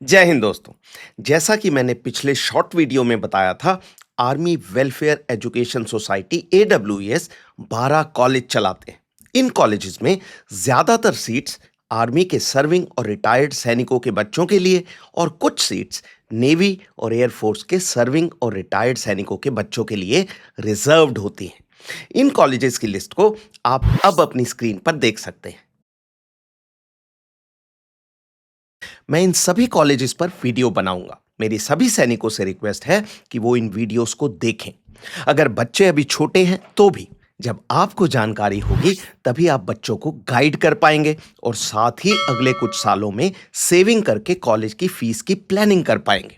जय हिंद दोस्तों। जैसा कि मैंने पिछले शॉर्ट वीडियो में बताया था, army welfare education society AWES 12 college चलाते हैं। इन कॉलेजेस में ज्यादातर सीट्स आर्मी के सर्विंग और रिटायर्ड सैनिकों के बच्चों के लिए और कुछ सीट्स नेवी और एयरफोर्स के सर्विंग और रिटायर्ड सैनिकों के बच्चों के लिए रिजर्व्ड होती हैं। इन कॉलेजेस की लिस्ट को आप अब अपनी स्क्रीन पर देख सकते हैं। मैं इन सभी कॉलेजेस पर वीडियो बनाऊंगा। मेरी सभी सैनिकों से रिक्वेस्ट है कि वो इन वीडियोस को देखें। अगर बच्चे अभी छोटे हैं तो भी जब आपको जानकारी होगी तभी आप बच्चों को गाइड कर पाएंगे और साथ ही अगले कुछ सालों में सेविंग करके कॉलेज की फीस की प्लानिंग कर पाएंगे।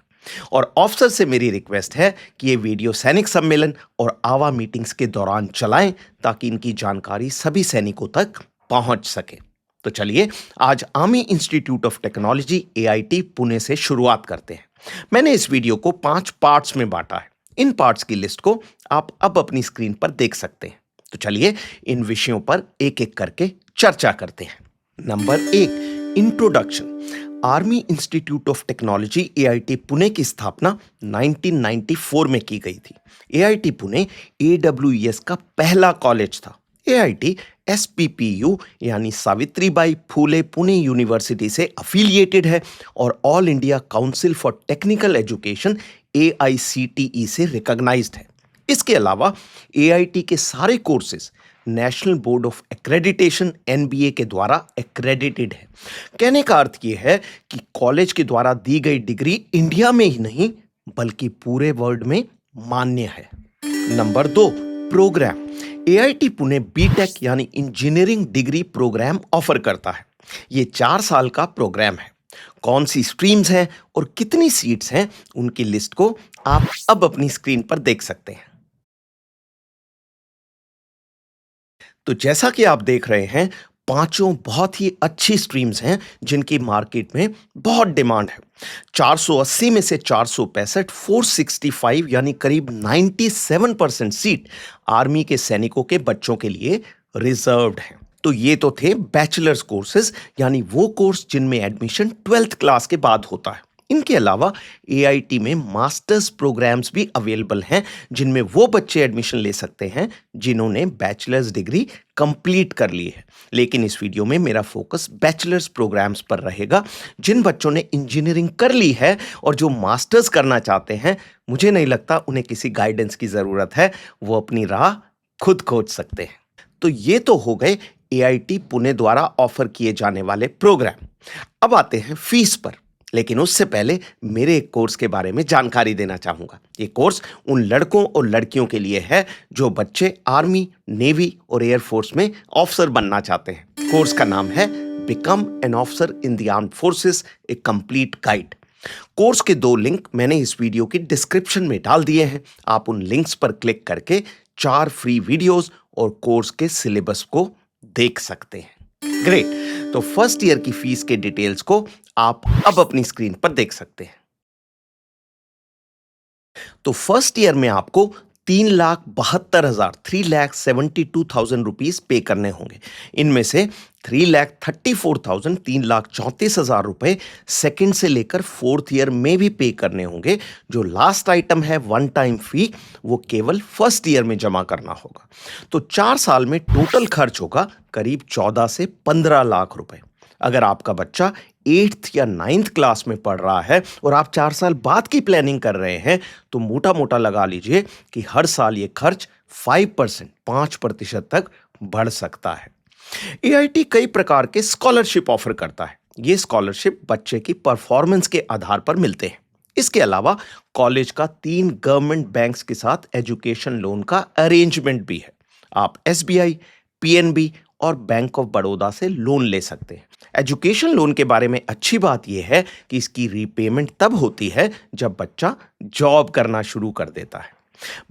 और ऑफिसर से मेरी रिक्वेस्ट है कि ये वीडियो सैनिक सम्मेलन और आवा मीटिंग्स के दौरान चलाएं ताकि इनकी जानकारी सभी सैनिकों तक पहुंच सके। तो चलिए आज army institute of technology AIT Pune से शुरुआत करते हैं। मैंने इस वीडियो को 5 पार्ट्स में बांटा है। इन पार्ट्स की लिस्ट को आप अब अपनी स्क्रीन पर देख सकते हैं। तो चलिए इन विषयों पर एक एक करके चर्चा करते हैं। Number 1, introduction. Army institute of technology AIT Pune की स्थापना 1994 में की गई थी। AIT पुणे AWES का पहला कॉलेज था। AIT SPPU यानी सावित्रीबाई फूले पुणे यूनिवर्सिटी से अफिलिएटेड है और all India council for technical education AICTE से रिकॉग्नाइज्ड है। इसके अलावा AIT के सारे courses national board of accreditation NBA के द्वारा एक्रेडिटेड है। कहने का अर्थ यह है कि कॉलेज के द्वारा दी गई डिग्री इंडिया में ही नहीं बल्कि पूरे वर्ल्ड में मान्य है। नंबर 2, प्रोग्राम। AIT पुणे BTech यानी इंजीनियरिंग डिग्री प्रोग्राम ऑफर करता है। ये 4 साल का प्रोग्राम है। कौन सी स्ट्रीम्स हैं और कितनी सीट्स हैं उनकी लिस्ट को आप अब अपनी स्क्रीन पर देख सकते हैं। तो जैसा कि आप देख रहे हैं, पांचों बहुत ही अच्छी स्ट्रीम्स हैं जिनकी मार्केट में बहुत डिमांड है। 480 में से 465 465 यानी करीब 97% सीट आर्मी के सैनिकों के बच्चों के लिए रिजर्व्ड हैं। तो ये तो थे बैचलर्स कोर्सेज यानी वो कोर्स जिनमें एडमिशन 12th क्लास के बाद होता है। इनके अलावा AIT में मास्टर्स प्रोग्राम्स भी अवेलेबल हैं जिनमें वो बच्चे एडमिशन ले सकते हैं जिन्होंने बैचलर्स डिग्री कंप्लीट कर ली है। लेकिन इस वीडियो में मेरा फोकस बैचलर्स प्रोग्राम्स पर रहेगा। जिन बच्चों ने इंजीनियरिंग कर ली है और जो मास्टर्स करना चाहते हैं, मुझे नहीं लगता उन्हें किसी गाइडेंस की ज़रूरत है, वो अपनी राह खुद खोज सकते हैं। तो ये तो हो गए AIT पुणे द्वारा ऑफर किए जाने वाले प्रोग्राम। अब आते हैं फीस पर, लेकिन उससे पहले मेरे एक कोर्स के बारे में जानकारी देना चाहूंगा। ये कोर्स उन लड़कों और लड़कियों के लिए है जो बच्चे आर्मी, नेवी और एयरफोर्स में ऑफिसर बनना चाहते हैं। कोर्स का नाम है become an officer in the armed forces, A complete guide. Course के 2 लिंक मैंने इस वीडियो की डिस्क्रिप्शन में डाल दिए हैं। आप उन लिंक्स पर क्लिक करके 4 फ्री वीडियोस और कोर्स के सिलेबस को देख सकते हैं। ग्रेट। तो फर्स्ट ईयर की फीस के डिटेल्स को आप अब अपनी स्क्रीन पर देख सकते हैं। तो फर्स्ट ईयर में आपको 3,72,000 रुपीस पे करने होंगे। इनमें से 3,34,000 रुपए सेकंड से लेकर 4th ईयर में भी पे करने होंगे। जो लास्ट आइटम है वन टाइम फी, वो केवल फर्स्ट ईयर में जमा करना होगा। तो 4 साल में टोटल खर्च होगा करीब 14 से 15 लाख रुपए। अगर आपका बच्चा 8th या 9th क्लास में पढ़ रहा है और आप 4 साल बाद की प्लानिंग कर रहे हैं तो मोटा मोटा लगा लीजिए कि हर साल ये खर्च 5% तक बढ़ सकता है। AIT कई प्रकार के स्कॉलरशिप ऑफर करता है। ये स्कॉलरशिप बच्चे की परफॉर्मेंस के आधार पर मिलते हैं। इसके अलावा कॉलेज का 3 गवर्नमेंट बैंक्स के साथ एजुकेशन लोन का अरेंजमेंट भी है। आप SBI, PNB और बैंक ऑफ बड़ौदा से लोन ले सकते हैं। एजुकेशन लोन के बारे में अच्छी बात यह है कि इसकी रीपेमेंट तब होती है जब बच्चा जॉब करना शुरू कर देता है।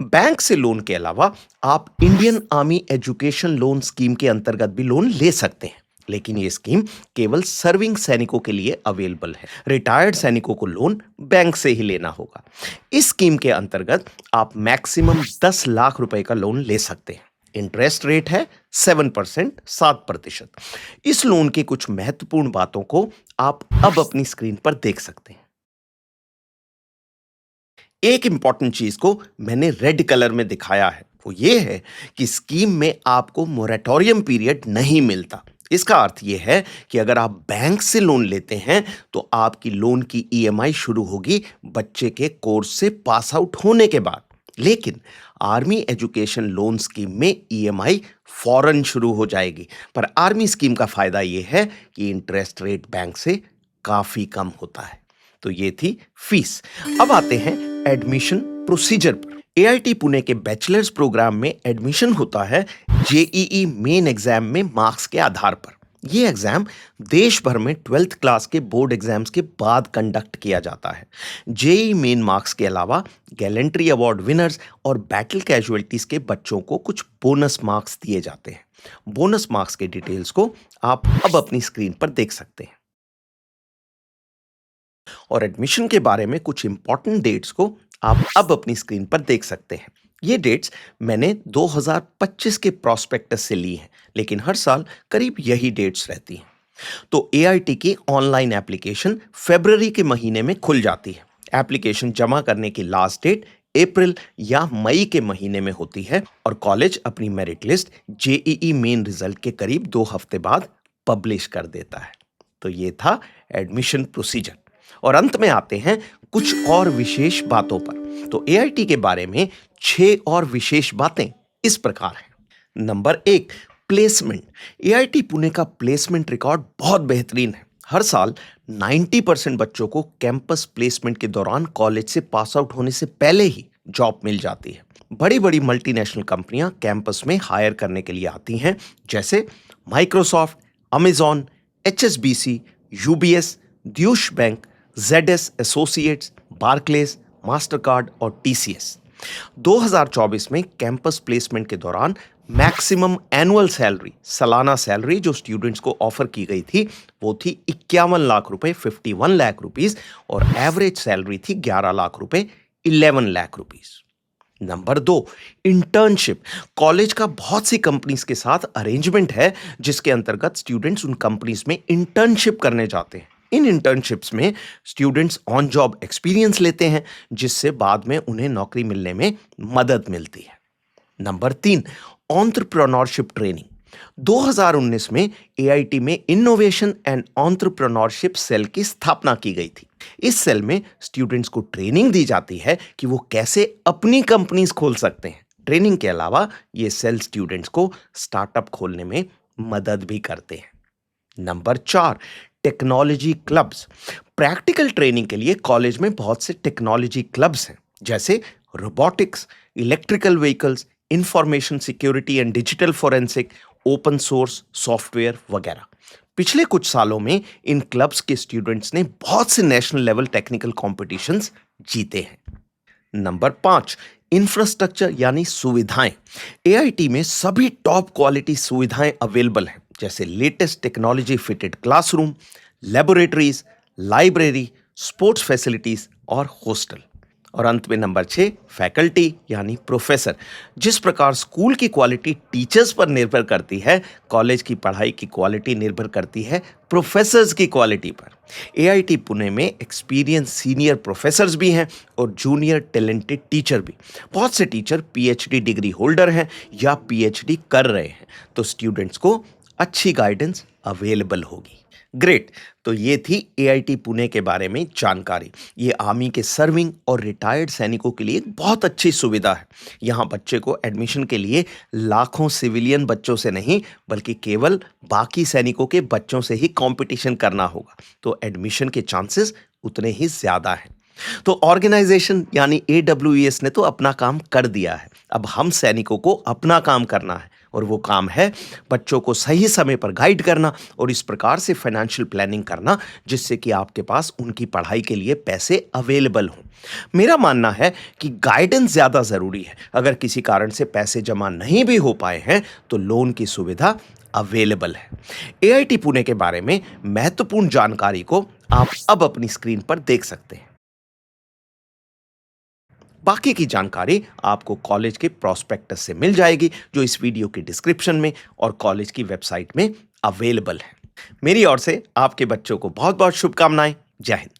बैंक से लोन के अलावा आप Indian army education loan scheme के अंतर्गत भी लोन ले सकते हैं, लेकिन ये स्कीम केवल सर्विंग सैनिकों के लिए अवेलेबल है। रिटायर्ड सैनिकों को लोन बैंक से ही लेना होगा। इस स्कीम के अंतर्गत आप मैक्सिमम 10 लाख रुपए का लोन ले सकते हैं। इंटरेस्ट रेट है 7%, 7%। इस लोन की कुछ महत्वपूर्ण बातों को आप अब अपनी स्क्रीन पर देख सकते हैं। एक इंपॉर्टेंट चीज को मैंने रेड कलर में दिखाया है, वो ये है कि स्कीम में आपको मोरेटोरियम पीरियड नहीं मिलता। इसका अर्थ ये है कि अगर आप बैंक से लोन लेते हैं तो आपकी लोन की ईएमआई शुरू होगी बच्चे के कोर्स से पास आउट होने के बाद। लेकिन आर्मी एजुकेशन लोन स्कीम में ईएमआई फौरन शुरू हो जाएगी। पर आर्मी स्कीम का फायदा यह है कि इंटरेस्ट रेट बैंक से काफी कम होता है। तो ये थी फीस। अब आते हैं एडमिशन प्रोसीजर पर। एआईटी पुणे के बैचलर्स प्रोग्राम में एडमिशन होता है जेईई मेन एग्जाम में मार्क्स के आधार पर। ये एग्जाम देश भर में 12th क्लास के बोर्ड एग्जाम्स के बाद कंडक्ट किया जाता है। जेईई मेन मार्क्स के अलावा गैलेंट्री अवार्ड विनर्स और बैटल कैजुअलिटीज के बच्चों को कुछ बोनस मार्क्स दिए जाते हैं। बोनस मार्क्स के डिटेल्स को आप अब अपनी स्क्रीन पर देख सकते हैं। और एडमिशन के बारे में कुछ इंपॉर्टेंट डेट्स को आप अब अपनी स्क्रीन पर देख सकते हैं। ये डेट्स मैंने 2025 के प्रॉस्पेक्टस से ली हैं, लेकिन हर साल करीब यही डेट्स रहती हैं। तो एआईटी की ऑनलाइन एप्लीकेशन फरवरी के महीने में खुल जाती है। एप्लीकेशन जमा करने की लास्ट डेट अप्रैल या मई के महीने में होती है और कॉलेज अपनी merit list JEE main result के करीब 2 हफ्ते बाद पब्लिश कर देता है। तो ये था एडमिशन प्रोसीजर। और अंत में आते हैं कुछ और विशेष बातों पर। तो एआईटी के बारे में 6 और विशेष बातें इस प्रकार हैं। Number 1, placement. एआईटी पुणे का प्लेसमेंट रिकॉर्ड बहुत बेहतरीन है। हर साल 90% बच्चों को कैंपस प्लेसमेंट के दौरान कॉलेज से पास आउट होने से पहले ही जॉब मिल जाती है। बड़ी बड़ी मल्टीनेशनल कंपनियां कैंपस में हायर करने के लिए आती हैं, जैसे Microsoft, Amazon, HSBC, UBS, Deutsche bank, ZS associates, Barclays, Mastercard और टीसीएस। 2024 में कैंपस प्लेसमेंट के दौरान मैक्सिमम एनुअल सैलरी, सालाना सैलरी जो स्टूडेंट्स को ऑफर की गई थी वो थी 51 लाख रुपए, 51 लाख रुपीस, और एवरेज सैलरी थी 11 लाख रुपए, 11 lakh rupees. Number 2, internship. College का बहुत सी कंपनीज के साथ अरेंजमेंट है जिसके अंतर्गत स्टूडेंट्स उन कंपनीज में इंटर्नशिप करने जाते हैं। इन इंटर्नशिप्स में स्टूडेंट्स ऑन जॉब एक्सपीरियंस लेते हैं जिससे बाद में उन्हें नौकरी मिलने में मदद मिलती है। Number 3, entrepreneurship training. 2019 में एआईटी में इनोवेशन एंड एंटरप्रेन्योरशिप सेल की स्थापना की गई थी। इस सेल में स्टूडेंट्स को ट्रेनिंग दी जाती है कि वो कैसे अपनी कंपनीज खोल सकते हैं। ट्रेनिंग के अलावा ये सेल स्टूडेंट्स को स्टार्टअप खोलने में मदद भी करते हैं। Number 4, technology clubs. Practical training के लिए कॉलेज में बहुत से टेक्नोलॉजी क्लब्स हैं, जैसे robotics, electrical vehicles, information security and digital forensic, open source software वगैरह। पिछले कुछ सालों में इन क्लब्स के स्टूडेंट्स ने बहुत से नेशनल लेवल टेक्निकल कॉम्पिटिशन्स जीते हैं। नंबर 5, इंफ्रास्ट्रक्चर यानी सुविधाएं। एआईटी में सभी टॉप क्वालिटी सुविधाएं अवेलेबल हैं, जैसे latest technology fitted classroom, laboratories, library, sports facilities और हॉस्टल। और अंत में नंबर 6, फैकल्टी यानी प्रोफेसर। जिस प्रकार स्कूल की क्वालिटी टीचर्स पर निर्भर करती है, कॉलेज की पढ़ाई की क्वालिटी निर्भर करती है प्रोफेसर्स की क्वालिटी पर। एआईटी पुणे में एक्सपीरियंस सीनियर प्रोफेसर्स भी हैं और जूनियर टैलेंटेड टीचर भी। बहुत से टीचर पीएचडी डिग्री होल्डर हैं या पीएचडी कर रहे हैं, तो स्टूडेंट्स को अच्छी गाइडेंस अवेलेबल होगी। ग्रेट। तो ये थी एआईटी पुणे के बारे में जानकारी। ये आर्मी के सर्विंग और रिटायर्ड सैनिकों के लिए एक बहुत अच्छी सुविधा है। यहाँ बच्चे को एडमिशन के लिए लाखों सिविलियन बच्चों से नहीं, बल्कि केवल बाकी सैनिकों के बच्चों से ही कंपटीशन करना होगा, तो एडमिशन के चांसेस उतने ही ज़्यादा हैं। तो ऑर्गेनाइजेशन यानी एडब्ल्यूईएस ने तो अपना काम कर दिया है। अब हम सैनिकों को अपना काम करना है, और वो काम है बच्चों को सही समय पर गाइड करना और इस प्रकार से फाइनेंशियल प्लानिंग करना जिससे कि आपके पास उनकी पढ़ाई के लिए पैसे अवेलेबल हों। मेरा मानना है कि गाइडेंस ज़्यादा ज़रूरी है। अगर किसी कारण से पैसे जमा नहीं भी हो पाए हैं तो लोन की सुविधा अवेलेबल है। एआईटी पुणे के बारे में महत्वपूर्ण जानकारी को आप अब अपनी स्क्रीन पर देख सकते हैं। बाकी की जानकारी आपको कॉलेज के प्रोस्पेक्टस से मिल जाएगी, जो इस वीडियो के डिस्क्रिप्शन में और कॉलेज की वेबसाइट में अवेलेबल है। मेरी ओर से आपके बच्चों को बहुत बहुत शुभकामनाएं। जय हिंद।